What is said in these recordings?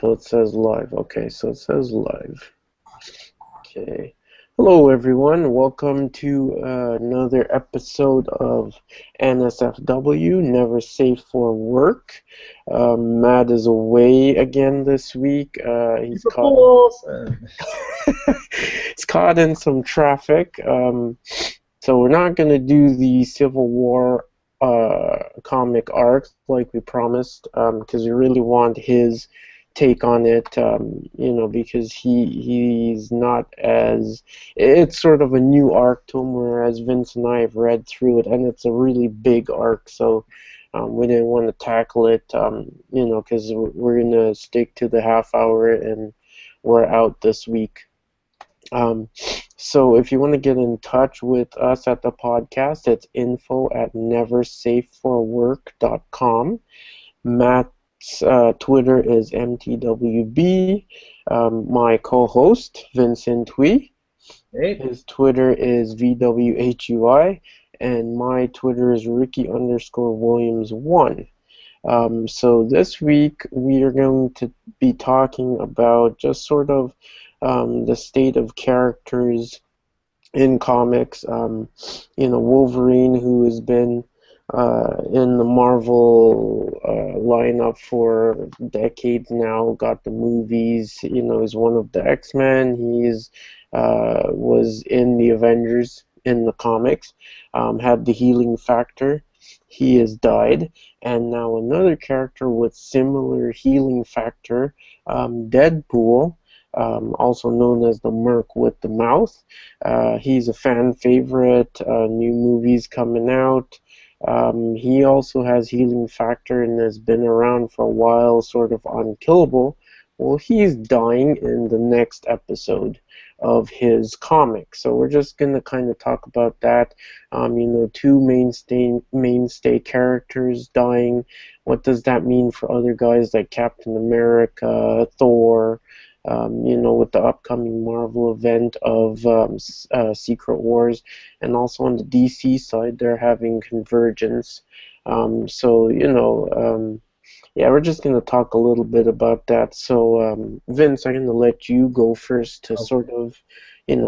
So it says live. Okay, so it says live. Okay. Hello, everyone. Welcome to another episode of NSFW, Never Safe for Work. Matt is away again this week. He's caught in some traffic. So we're not going to do the Civil War comic arc like we promised, because we really want his take on it, because he's not as, it's sort of a new arc to him, whereas Vince and I have read through it, and it's a really big arc, so we didn't want to tackle it, because we're going to stick to the half hour, and we're out this week. So if you want to get in touch with us at the podcast, it's info@neversafeforwork.com. Matt's Twitter is MTWB. My co-host, Vincent Hui. Hey. His Twitter is VWHUI. And my Twitter is Ricky_Williams1. So this week we are going to be talking about just sort of the state of characters in comics. Wolverine, who has been in the Marvel lineup for decades now, got the movies. He's one of the X-Men. He's was in the Avengers in the comics. Had the healing factor. He has died, and now another character with similar healing factor, Deadpool. Also known as the Merc with the Mouth. He's a fan favorite, new movies coming out. He also has healing factor and has been around for a while, sort of unkillable. Well, he's dying in the next episode of his comic. So we're just going to kind of talk about that. Two mainstay characters dying. What does that mean for other guys like Captain America, Thor, with the upcoming Marvel event of Secret Wars, and also on the DC side, they're having Convergence. We're just going to talk a little bit about that. So, Vince, I'm going to let you go first to sort of,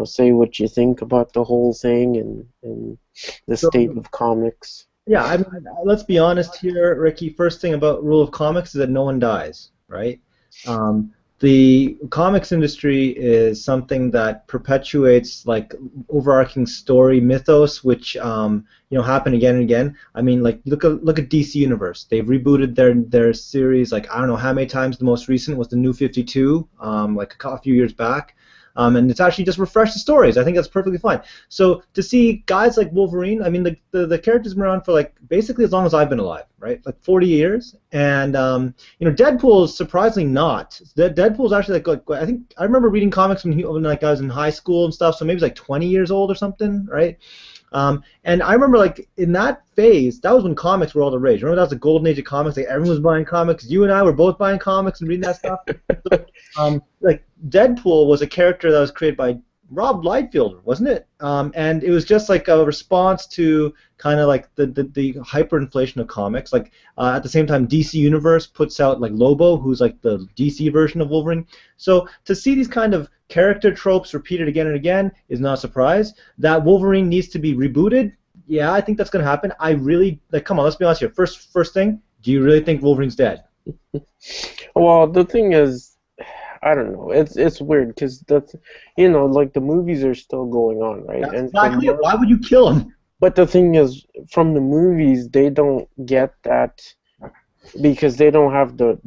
say what you think about the whole thing and the state of comics. Yeah, I mean, let's be honest here, Ricky. First thing about rule of comics is that no one dies, right? The comics industry is something that perpetuates like overarching story mythos, which happen again and again. I mean, like look at DC Universe. They've rebooted their series like I don't know how many times. The most recent was the New 52, like a few years back. And it's actually just refreshed the stories. I think that's perfectly fine. So to see guys like Wolverine, I mean, the character's been around for like basically as long as I've been alive, right? Like 40 years. And Deadpool is surprisingly not. Deadpool's actually like I think I remember reading comics when I was in high school and stuff. So maybe he's like 20 years old or something, right? And I remember, like, in that phase, that was when comics were all the rage. Remember, that was the golden age of comics. Like, everyone was buying comics. You and I were both buying comics and reading that stuff. Like, Deadpool was a character that was created by Rob Liefeld, wasn't it? And it was just like a response to kind of like the hyperinflation of comics. Like at the same time, DC Universe puts out like Lobo, who's like the DC version of Wolverine. So to see these kind of character tropes repeated again and again is not a surprise. That Wolverine needs to be rebooted, yeah, I think that's going to happen. I really come on, let's be honest here. First thing, do you really think Wolverine's dead? Well, the thing is, I don't know. It's weird because that's like the movies are still going on, right? That's exactly. Why would you kill him? But the thing is, from the movies, they don't get that because they don't have the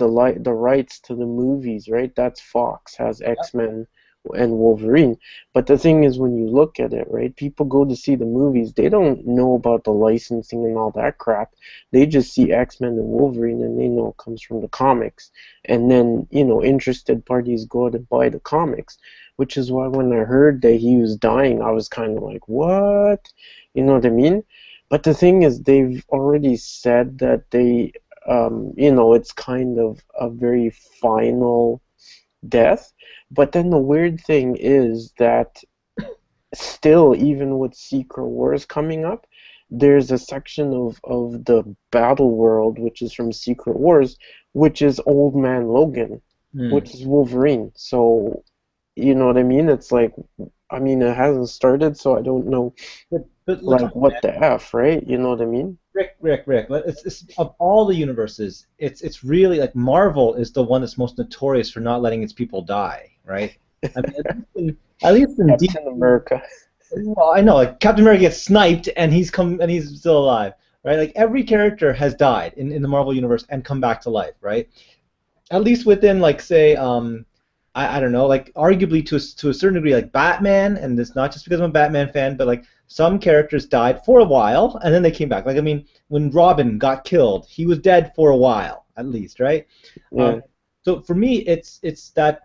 rights to the movies, right? That's Fox has X-Men and Wolverine. But the thing is, when you look at it, right, people go to see the movies, they don't know about the licensing and all that crap. They just see X-Men and Wolverine and they know it comes from the comics. And then, interested parties go out and buy the comics, which is why when I heard that he was dying, I was kind of like, what? You know what I mean? But the thing is, they've already said that they, it's kind of a very final death. But then the weird thing is that still, even with Secret Wars coming up, there's a section of the Battle World, which is from Secret Wars, which is Old Man Logan. Hmm. which is Wolverine. So, you know what I mean? It's like, I mean, it hasn't started, so I don't know, But look, come like, on, what the F, right? You know what I mean? Rick. It's of all the universes, it's really like Marvel is the one that's most notorious for not letting its people die, right? I mean, at least in Captain DC, America. well, I know like Captain America gets sniped and he's still alive, right? Like every character has died in the Marvel universe and come back to life, right? At least within like say I don't know like arguably to a certain degree like Batman, and it's not just because I'm a Batman fan, but like some characters died for a while and then they came back. Like I mean when Robin got killed, he was dead for a while at least, right? Um, Yeah, so for me it's that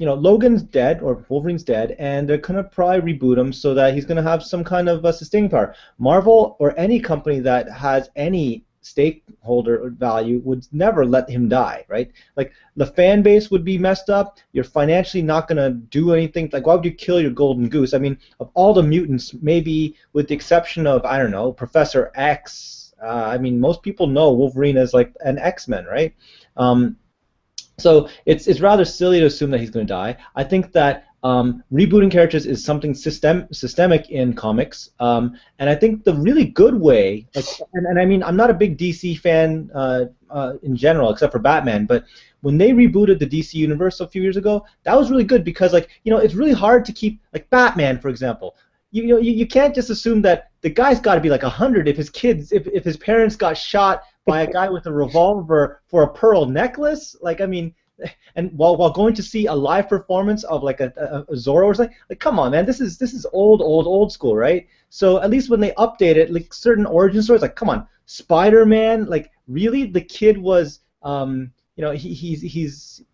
Logan's dead or Wolverine's dead, and they're gonna probably reboot him so that he's gonna have some kind of sustaining power. Marvel or any company that has any stakeholder value would never let him die, right? Like the fan base would be messed up. You're financially not gonna do anything. Like why would you kill your golden goose? I mean, of all the mutants, maybe with the exception of I don't know Professor X. I mean, most people know Wolverine as like an X-Men, right? Um, so it's rather silly to assume that he's going to die. I think that rebooting characters is something systemic in comics, and I think the really good way, like, and I mean, I'm not a big DC fan in general, except for Batman, but when they rebooted the DC universe a few years ago, that was really good because, like, it's really hard to keep, like, Batman, for example. You can't just assume that the guy's got to be like 100 if if his parents got shot by a guy with a revolver for a pearl necklace. Like I mean, and while going to see a live performance of like a Zorro or something, like come on, man, this is old school, right? So at least when they update it, like certain origin stories, like come on, Spider-Man, like really, the kid was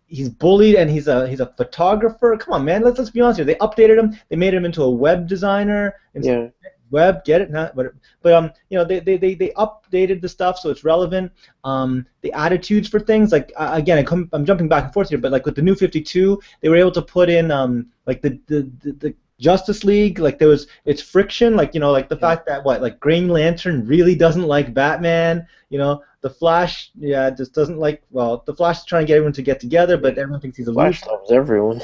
he's bullied and he's a photographer. Come on, man, let's be honest here. They updated him, they made him into a web designer and yeah. web, get it? Not, but they updated the stuff so it's relevant. The attitudes for things like again, I'm jumping back and forth here, but like with the New 52, they were able to put in like the Justice League, like there was it's friction, like like the fact that like Green Lantern really doesn't like Batman, the Flash, yeah, just doesn't like the Flash is trying to get everyone to get together, but everyone thinks he's a loser. Flash loves everyone.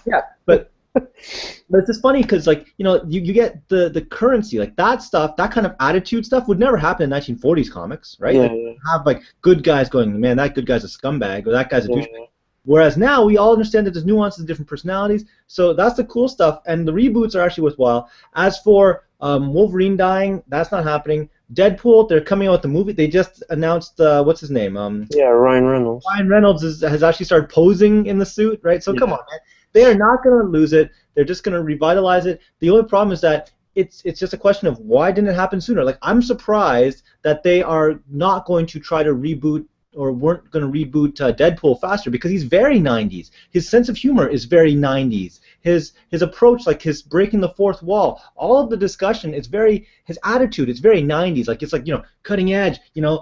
Yeah, but it's just funny because like you get the currency like that stuff, that kind of attitude stuff would never happen in 1940s comics, right? Yeah, Like yeah, have like good guys going, man, that good guy's a scumbag or that guy's a yeah, douchebag. Whereas now we all understand that there's nuances, different personalities, so that's the cool stuff, and the reboots are actually worthwhile. As for Wolverine dying, that's not happening. Deadpool, they're coming out with the movie. They just announced what's his name? yeah. Ryan Reynolds. Ryan Reynolds has actually started posing in the suit, right? So come Yeah, on, man. They are not going to lose it. They're just going to revitalize it. The only problem is that it's just a question of why didn't it happen sooner? Like I'm surprised that they are not going to try to reboot or weren't going to reboot Deadpool faster because he's very 90s. His sense of humor is very 90s. His approach, like his breaking the fourth wall, all of the discussion, his attitude, it's very 90s. Like it's like cutting edge.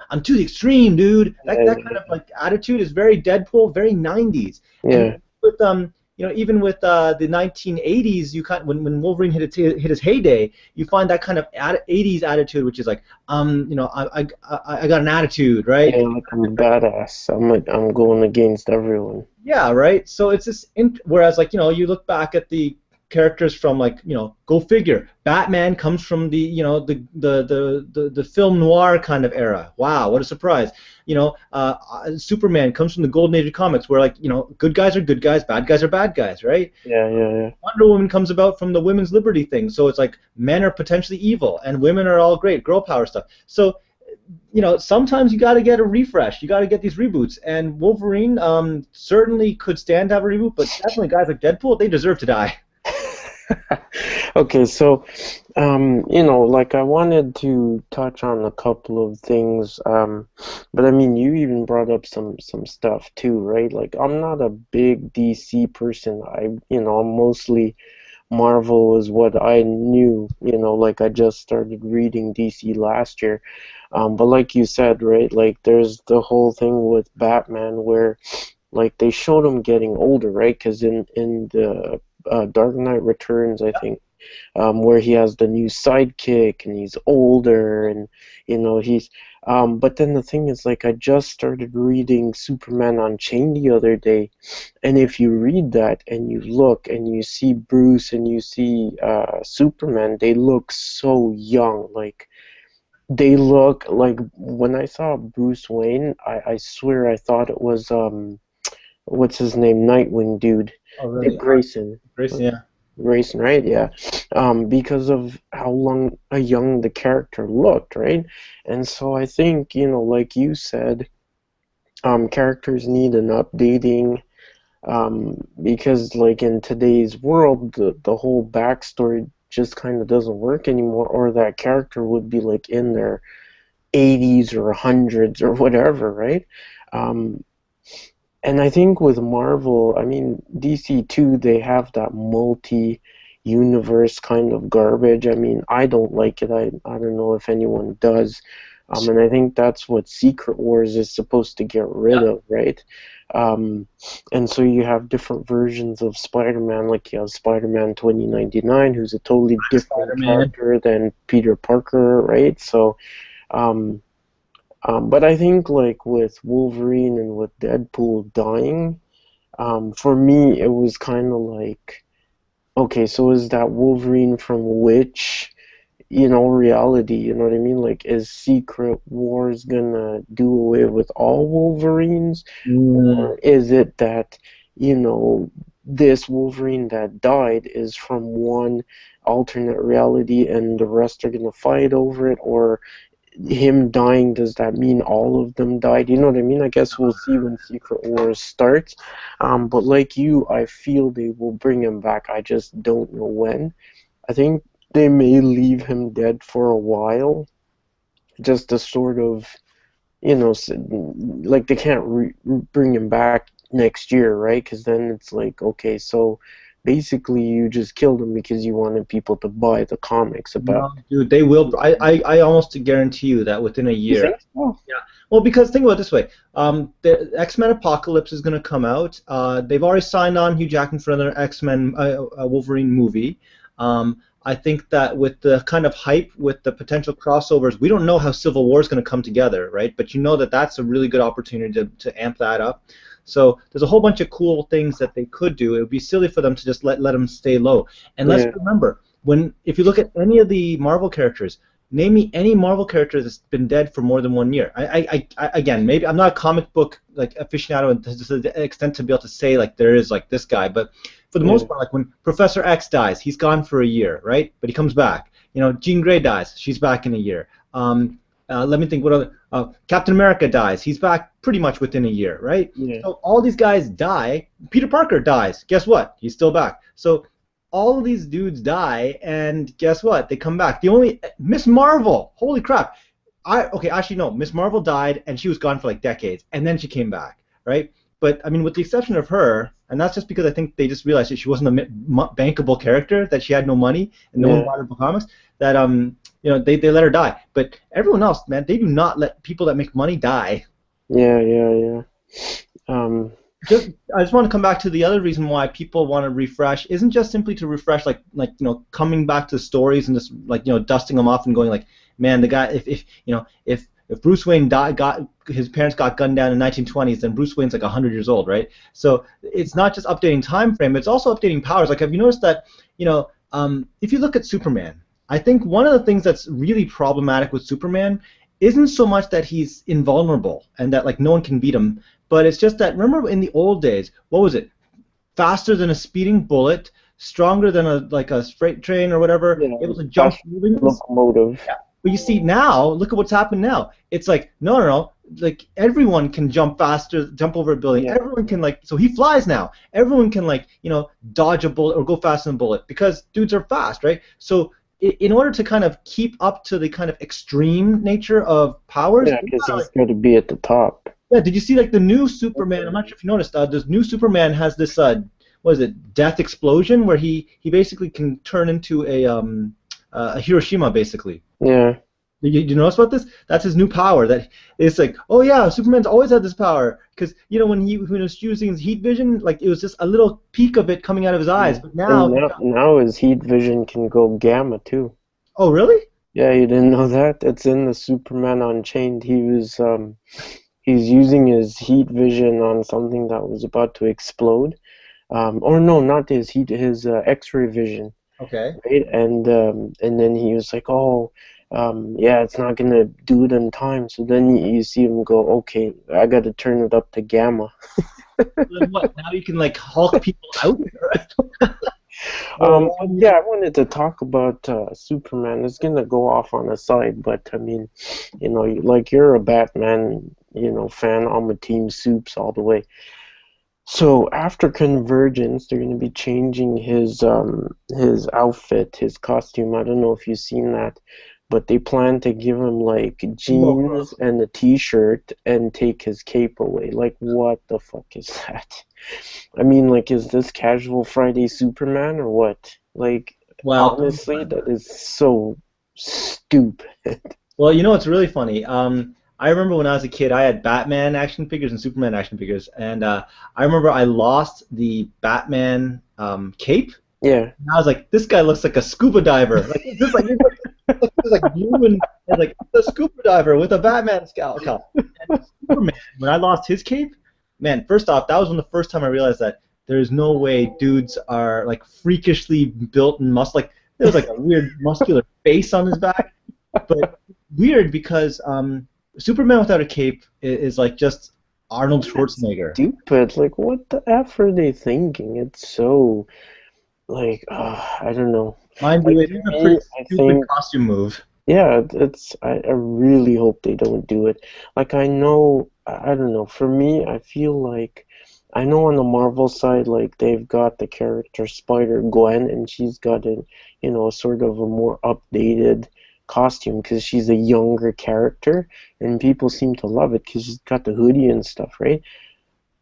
I'm to the extreme, dude. That yeah, kind of like attitude is very Deadpool, very 90s. yeah, And with even with the 1980s, when Wolverine hit his heyday, you find that kind of 80s attitude, which is like, I got an attitude, right? yeah. Like I'm a badass. I'm going against everyone. Yeah, right. So it's this. Whereas, like you look back at the characters from like go figure. Batman comes from the film noir kind of era. Wow, what a surprise. Superman comes from the golden age of comics, where like good guys are good guys, bad guys are bad guys, right? Yeah, yeah, yeah. Wonder Woman comes about from the women's liberty thing, so it's like men are potentially evil and women are all great, girl power stuff. So sometimes you got to get a refresh. You got to get these reboots. And Wolverine certainly could stand to have a reboot, but definitely guys like Deadpool, they deserve to die. Okay, so like I wanted to touch on a couple of things, but I mean, you even brought up some stuff too, right? Like I'm not a big DC person. I'm mostly Marvel is what I knew, like I just started reading DC last year. But like you said, right, like there's the whole thing with Batman where like they showed him getting older, right? Because in the Dark Knight Returns, I think where he has the new sidekick and he's older and he's but then the thing is, like, I just started reading Superman Unchained the other day, and if you read that and you look and you see Bruce and you see Superman, they look so young. Like, they look like, when I saw Bruce Wayne, I swear I thought it was what's his name, Nightwing dude, Oh, really? Dick Grayson. Grayson, yeah. Grayson, right? Yeah. Because of how young the character looked, right? And so I think, like you said, characters need an updating, because, like, in today's world, the whole backstory just kind of doesn't work anymore, or that character would be, like, in their 80s or hundreds or whatever, right? Um, and I think with Marvel, I mean, DC too, they have that multi-universe kind of garbage. I mean, I don't like it. I don't know if anyone does. And I think that's what Secret Wars is supposed to get rid of, right? And so you have different versions of Spider-Man, like you have Spider-Man 2099, who's a totally different Spider-Man. character than Peter Parker, right? So, but I think, like, with Wolverine and with Deadpool dying, for me it was kind of like, okay, so is that Wolverine from which, reality? You know what I mean? Like, is Secret Wars gonna do away with all Wolverines, or is it that, this Wolverine that died is from one alternate reality and the rest are gonna fight over it, or him dying, does that mean all of them died? You know what I mean? I guess we'll see when Secret Wars starts. But like you, I feel they will bring him back. I just don't know when. I think they may leave him dead for a while, just to sort of, like, they can't bring him back next year, right? Because then it's like, okay, so basically you just killed him because you wanted people to buy the comics about. No, dude, they will. I almost guarantee you that within a You year. think so? Yeah. Well, because think about it this way. The X-Men Apocalypse is going to come out. They've already signed on Hugh Jackman for another X-Men Wolverine movie. I think that with the kind of hype, with the potential crossovers, we don't know how Civil War is going to come together, right? But you know that that's a really good opportunity to amp that up. So there's a whole bunch of cool things that they could do. It would be silly for them to just let them stay low. And let's remember, if you look at any of the Marvel characters, name me any Marvel character that's been dead for more than 1 year. Again, maybe I'm not a comic book like aficionado to the extent to be able to say like there is like this guy, but for the most part, like when Professor X dies, he's gone for a year, right? But he comes back. Jean Grey dies, she's back in a year. Let me think. What other? Captain America dies. He's back pretty much within a year, right? Yeah. So all these guys die. Peter Parker dies. Guess what? He's still back. So all of these dudes die, and guess what? They come back. The only Miss Marvel. Holy crap! Actually no. Miss Marvel died, and she was gone for like decades, and then she came back, right? But I mean, with the exception of her, and that's just because I think they just realized that she wasn't a bankable character, that she had no money, and no one bought her comics. That they let her die. But everyone else, man, they do not let people that make money die. Yeah. I just want to come back to the other reason why people want to refresh isn't just simply to refresh, like coming back to stories and just dusting them off and going like, man, the guy, if Bruce Wayne got his parents got gunned down in 1920s, then Bruce Wayne's like 100 years old, right? So it's not just updating time frame, it's also updating powers. Like, have you noticed that if you look at Superman, I think one of the things that's really problematic with Superman isn't so much that he's invulnerable and that like no one can beat him, but it's just that, remember in the old days, what was it? Faster than a speeding bullet, stronger than a freight train or whatever, able to jump buildings. Locomotive. Yeah. But you see now, look at what's happened now. It's like, no. Like, everyone can jump faster, jump over a building. Yeah. Everyone can, so he flies now. Everyone can, dodge a bullet or go faster than a bullet because dudes are fast, right? So in order to kind of keep up to the kind of extreme nature of powers, because he's got to be at the top. Yeah, did you see the new Superman? I'm not sure if you noticed. This new Superman has this what is it? Death explosion, where he basically can turn into a Hiroshima, basically. Yeah. You notice about this? That's his new power. That it's like, oh yeah, Superman's always had this power because when he was using his heat vision, like it was just a little peak of it coming out of his eyes. Yeah. But And now, now his heat vision can go gamma too. oh really? Yeah, you didn't know that? It's in the Superman Unchained. He's using his heat vision on something that was about to explode. Or no, not his X-ray vision, Okay. right? And then he was like, oh, yeah, it's not gonna do it in time. So then you see him go, okay, I gotta turn it up to gamma. Then what? Now you can like Hulk people out. Well, Yeah, I wanted to talk about Superman. It's gonna go off on a side, but I mean, like you're a Batman, fan. I'm a Team Soups all the way. So after Convergence, they're gonna be changing his outfit, his costume. I don't know if you've seen that, but they plan to give him like jeans and a t-shirt and take his cape away. Like, what the fuck is that? I mean, like, is this Casual Friday Superman or what? Like, well, honestly, that is so stupid. well, you know what's really funny? I remember when I was a kid, I had Batman action figures and Superman action figures, and I remember I lost the Batman cape. Yeah. And I was like, this guy looks like a scuba diver. Like this, like blue and like a scuba diver with a Batman scout. And Superman, when I lost his cape, man, first off, that was when the first time I realized that there's no way dudes are like freakishly built and like there was like a weird muscular face on his back, but weird because Superman without a cape is like just Arnold Schwarzenegger. Stupid. Like, what the F are they thinking? It's so, like, I don't know. Mind Like, you, it to is a me, pretty I stupid think, costume move. yeah, I really hope they don't do it. Like, I know, I don't know, for me, I feel like, I know on the Marvel side, like, they've got the character Spider-Gwen, and she's got sort of a more updated costume because she's a younger character, and people seem to love it because she's got the hoodie and stuff, right?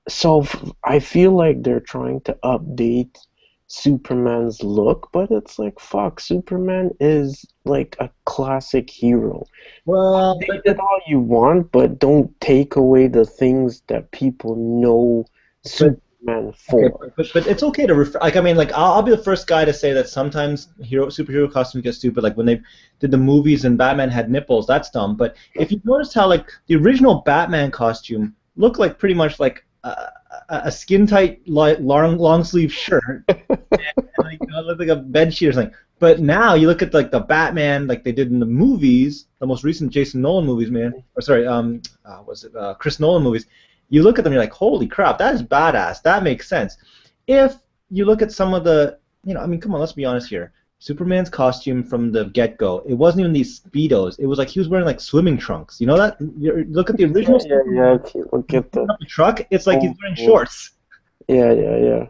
So I feel like they're trying to update Superman's look, but it's like, fuck, Superman is like a classic hero. Well, Update it all you want, but don't take away the things that people know but Superman okay, for. but it's okay to like I mean like I'll be the first guy to say that sometimes superhero costumes get stupid. Like when they did the movies and Batman had nipples, that's dumb. But if you notice how like the original Batman costume looked like pretty much like a skin tight long sleeve shirt, and like, it looked like a bed sheet or something. But now you look at like the Batman like they did in the movies, the most recent Jason Nolan movies, man. Or sorry, was it Chris Nolan movies? You look at them, you're like, holy crap, that is badass. That makes sense. If you look at some of the, I mean, come on, let's be honest here. Superman's costume from the get-go, it wasn't even these Speedos. It was like he was wearing like swimming trunks. You know that? Look at the original Yeah. If you look at the truck, it's like he's wearing shorts. Yeah. No,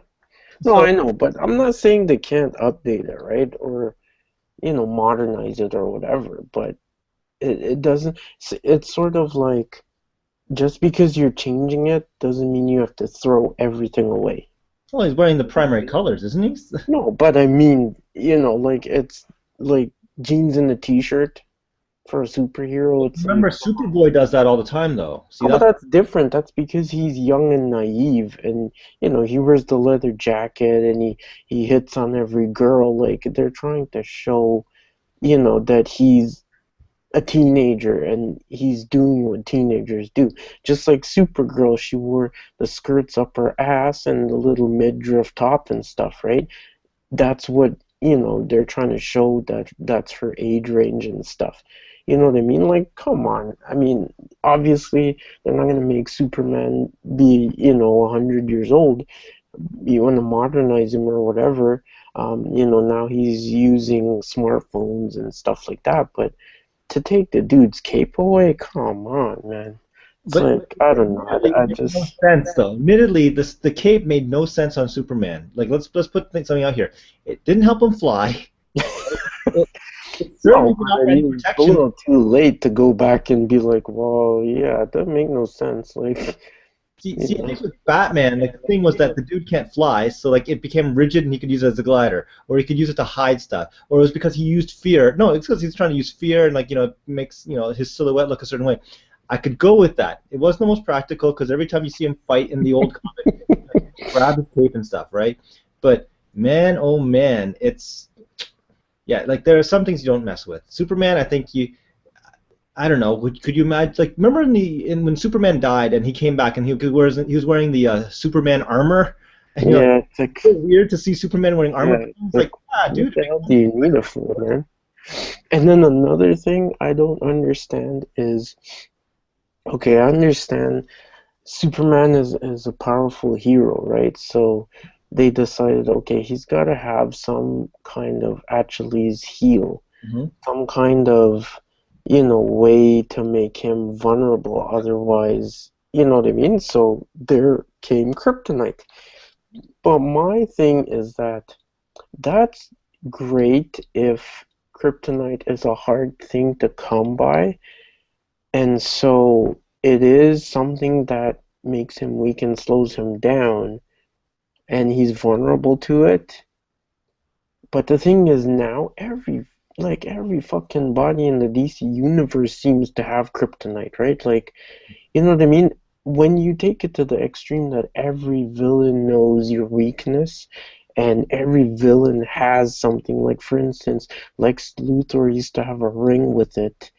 So, I know, but I'm not saying they can't update it, right? Or modernize it or whatever. But it doesn't. It's sort of like, just because you're changing it doesn't mean you have to throw everything away. well, he's wearing the primary colors, isn't he? No, but I mean, like, it's like jeans and a t-shirt for a superhero. It's Remember, like, Superboy does that all the time, though. See oh, but that? that's different. That's because he's young and naive, and he wears the leather jacket and he hits on every girl. Like, they're trying to show, that he's a teenager and he's doing what teenagers do. Just like Supergirl, she wore the skirts up her ass and the little midriff top and stuff, right? That's what, they're trying to show, that that's her age range and stuff. You know what I mean? Like, come on. I mean, obviously, they're not going to make Superman be, 100 years old. You want to modernize him or whatever. Now he's using smartphones and stuff like that, but to take the dude's cape away, come on, man. It's But like, I don't know. admittedly, I it made no just, sense though. Admittedly, the cape made no sense on Superman. Like let's put something out here. It didn't help him fly. It certainly no, did but not I any mean, it's a protection. little too late to go back and be like, well, yeah, that make no sense. Like, See, I think with Batman, like the thing was that the dude can't fly, so like it became rigid and he could use it as a glider, or he could use it to hide stuff, or it was because he used fear. No, it's because he's trying to use fear and like it makes his silhouette look a certain way. I could go with that. It wasn't the most practical because every time you see him fight in the old comic, he grab his cape and stuff, right? But man, oh man, like there are some things you don't mess with. Superman, I think I don't know. Could you imagine? Like, remember when Superman died and he came back and he was wearing the Superman armor. And, Yeah, it's like, it's so weird to see Superman wearing armor. yeah, It's like, dude. what the hell do you need it for, man? And then another thing I don't understand is, okay, I understand Superman is a powerful hero, right? So they decided, okay, he's got to have some kind of Achilles heel, Mhm. some kind of, way to make him vulnerable. Otherwise, you know what I mean? So there came kryptonite. But my thing is that that's great if kryptonite is a hard thing to come by, and so it is something that makes him weak and slows him down, and he's vulnerable to it. But the thing is now every fucking body in the DC universe seems to have kryptonite, right? Like, you know what I mean? When you take it to the extreme that every villain knows your weakness and every villain has something, like for instance, Lex Luthor used to have a ring with it,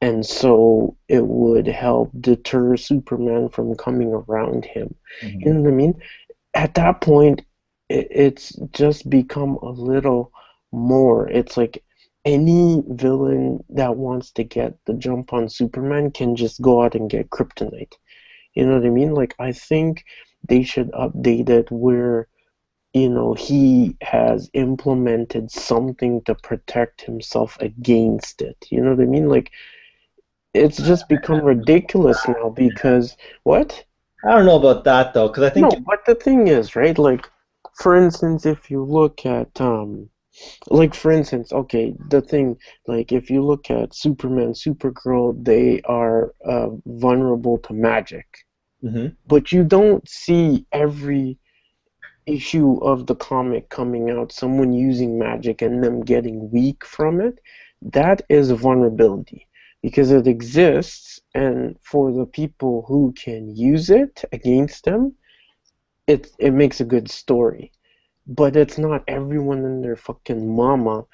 and so it would help deter Superman from coming around him. You Mhm. know what I mean? At that point, it's just become a little more. It's like any villain that wants to get the jump on Superman can just go out and get kryptonite. You know what I mean? Like, I think they should update it where, he has implemented something to protect himself against it. You know what I mean? Like, it's just become ridiculous now because, what? I don't know about that though, because I think No, but the thing is, right? Like, for instance, if you look at, like, for instance, okay, the thing, like, if you look at Superman, Supergirl, they are vulnerable to magic. Mhm. But you don't see every issue of the comic coming out, someone using magic and them getting weak from it. That is a vulnerability because it exists, and for the people who can use it against them, it makes a good story. But it's not everyone and their fucking mama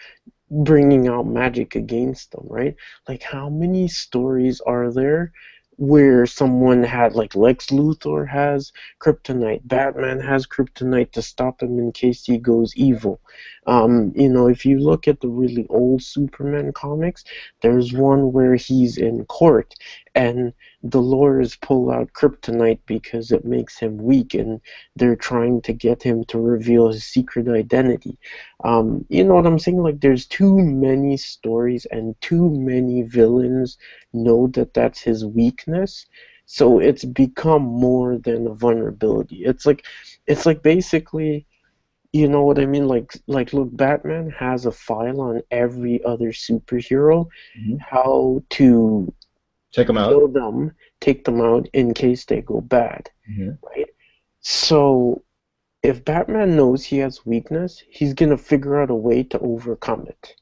bringing out magic against them, right? Like, how many stories are there where someone had, like, Lex Luthor has kryptonite, Batman has kryptonite to stop him in case he goes evil. If you look at the really old Superman comics, there's one where he's in court and the lawyers pull out kryptonite because it makes him weak and they're trying to get him to reveal his secret identity. You know what I'm saying? Like, there's too many stories and too many villains know that that's his weakness. So it's become more than a vulnerability. It's like basically, you know what I mean? Like look, Batman has a file on every other superhero, Mhm. how to Check them out. kill them, take them out in case they go bad, Mhm. right? So if Batman knows he has weakness, he's gonna figure out a way to overcome it,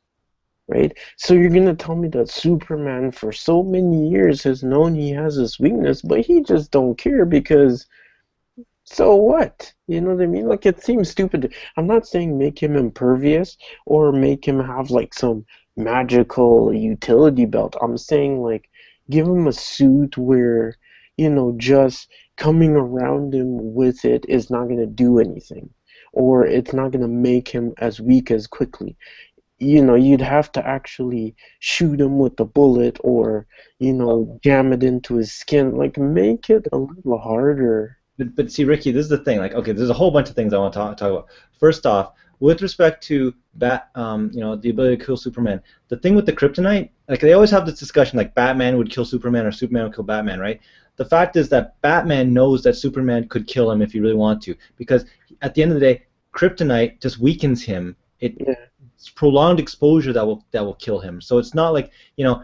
right? So you're gonna tell me that Superman for so many years has known he has this weakness, but he just don't care because so what? You know what I mean? Like, it seems stupid. I'm not saying make him impervious or make him have like some magical utility belt. I'm saying like give him a suit where, just coming around him with it is not gonna do anything. Or it's not gonna make him as weak as quickly. You'd have to actually shoot him with a bullet or, jam it into his skin. Like, make it a little harder. But see, Ricky, this is the thing. Like, okay, there's a whole bunch of things I want to talk about. First off, with respect to the ability to kill Superman, the thing with the kryptonite, like they always have this discussion, like Batman would kill Superman or Superman would kill Batman, right? The fact is that Batman knows that Superman could kill him if he really wanted to, because at the end of the day, kryptonite just weakens him Yeah. it's prolonged exposure that will kill him. So it's not like,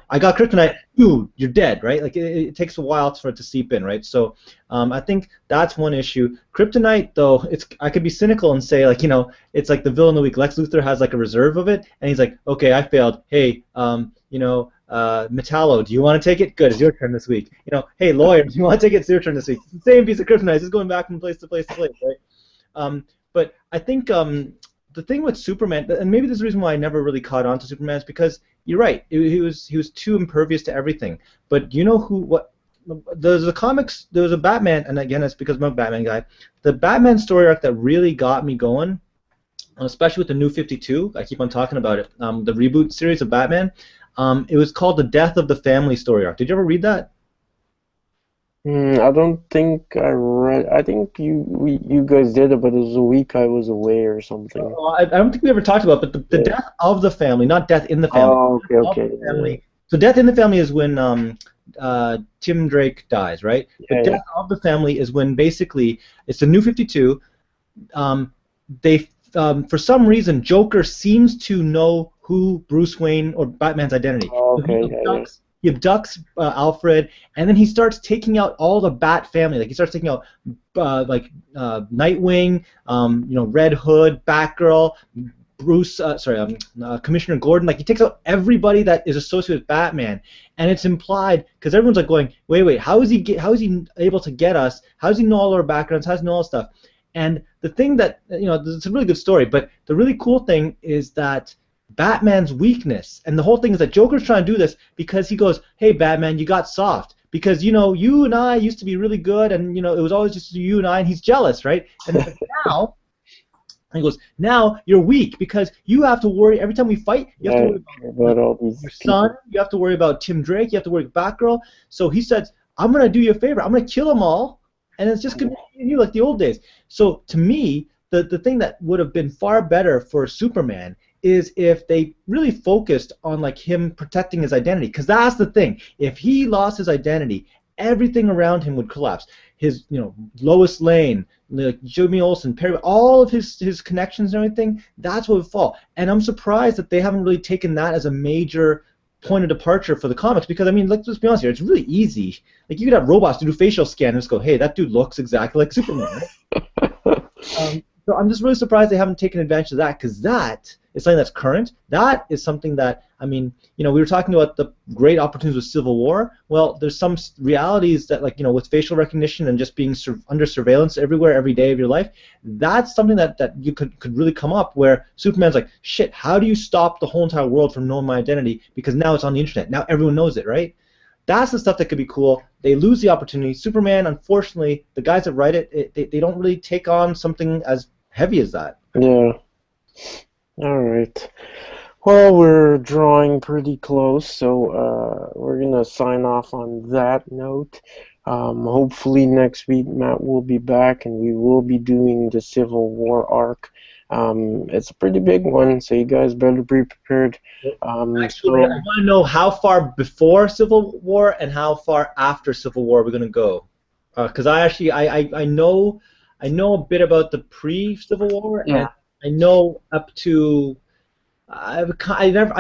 I got kryptonite, you're dead, right? Like it takes a while for it to seep in, right? So I think that's one issue. Kryptonite, though, I could be cynical and say, like, it's like the villain of the week. Lex Luthor has like a reserve of it, and he's like, okay, I failed. Hey, Metallo, do you want to take it? Good, it's your turn this week. Hey, lawyer, do you want to take it? It's your turn this week. It's the same piece of kryptonite, it's just going back from place to place to place, right? But I think the thing with Superman, and maybe there's a reason why I never really caught on to Superman, is because you're right. He was too impervious to everything. But you know what? There's a comics. There was a Batman, and again, it's because I'm a Batman guy. The Batman story arc that really got me going, especially with the New 52. I keep on talking about it. The reboot series of Batman. It was called the Death of the Family story arc. Did you ever read that? I don't think I read. I think you guys did it, but it was a week I was away or something. I don't think we ever talked about it, but the Yeah. death of the family, not death in the family. Oh, okay, Death of okay. the family. So death in the family is when Tim Drake dies, right? Yeah, But yeah. death of the family is when basically it's the New 52. They for some reason Joker seems to know who Bruce Wayne or Batman's identity. Oh, So okay, yeah, yeah. he abducts Alfred, and then he starts taking out all the Bat family. Like he starts taking out Nightwing, Red Hood, Batgirl, Commissioner Gordon. Like he takes out everybody that is associated with Batman, and it's implied because everyone's like going, wait, how is he able to get us? How does he know all our backgrounds? How does he know all this stuff? And the thing that it's a really good story, but the really cool thing is that Batman's weakness, and the whole thing is that Joker's trying to do this because he goes, hey Batman, you got soft. Because you and I used to be really good, and it was always just you and I, and he's jealous, right? And then now he goes, now you're weak because you have to worry every time we fight. You have to worry about all these your people. son. You have to worry about Tim Drake. You have to worry about Batgirl. So he says, I'm gonna do you a favor. I'm gonna kill them all, and it's just gonna be you like the old days. So to me, the thing that would have been far better for Superman is if they really focused on like him protecting his identity, because that's the thing. If he lost his identity, everything around him would collapse. His, Lois Lane, like Jimmy Olsen, Perry, all of his connections and everything, that's what would fall. And I'm surprised that they haven't really taken that as a major point of departure for the comics, because I mean, let's be honest here, it's really easy. Like you could have robots to do facial scan and just go, hey, that dude looks exactly like Superman. Right? So I'm just really surprised they haven't taken advantage of that, because that is something that's current. That is something that, I mean, we were talking about the great opportunities with Civil War. Well, there's some realities that, like, with facial recognition and just being under surveillance everywhere, every day of your life, that's something that you could really come up where Superman's like, shit, how do you stop the whole entire world from knowing my identity? Because now it's on the internet. Now everyone knows it, right? That's the stuff that could be cool. They lose the opportunity. Superman, unfortunately, the guys that write it, they don't really take on something as heavy as that. Yeah. All right. Well, we're drawing pretty close, so we're gonna sign off on that note. Hopefully next week Matt will be back, and we will be doing the Civil War arc. It's a pretty big one, so you guys better be prepared. Actually, I want to know how far before Civil War and how far after Civil War we're gonna go, because I know a bit about the pre-Civil War, and I know up to I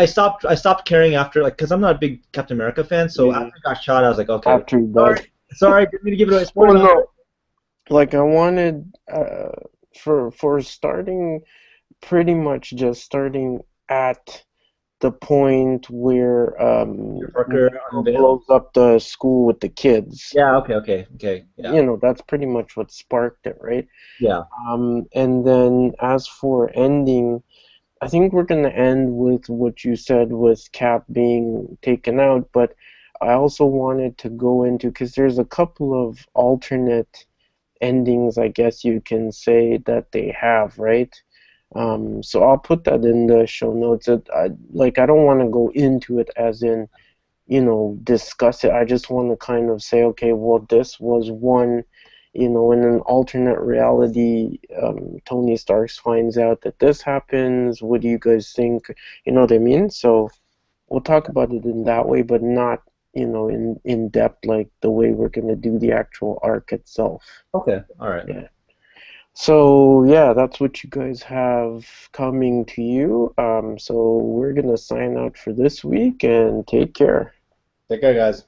stopped caring after, like, because I'm not a big Captain America fan, so after he got shot I was like, okay, after he died. sorry, didn't mean to give it away. Well, no, like I wanted for starting, pretty much just starting at the point where Parker blows up the school with the kids. Yeah, okay. Yeah. That's pretty much what sparked it, right? Yeah. And then as for ending, I think we're going to end with what you said with Cap being taken out, but I also wanted to go into, because there's a couple of alternate endings, I guess you can say, that they have, right? So I'll put that in the show notes. I don't want to go into it as in, discuss it. I just want to kind of say, okay, well, this was one, in an alternate reality, Tony Stark finds out that this happens. What do you guys think? You know what I mean? So we'll talk about it in that way, but not, in depth like the way we're going to do the actual arc itself. Okay, all right. Yeah. So yeah, that's what you guys have coming to you. So we're gonna sign out for this week and take care. Take care, guys.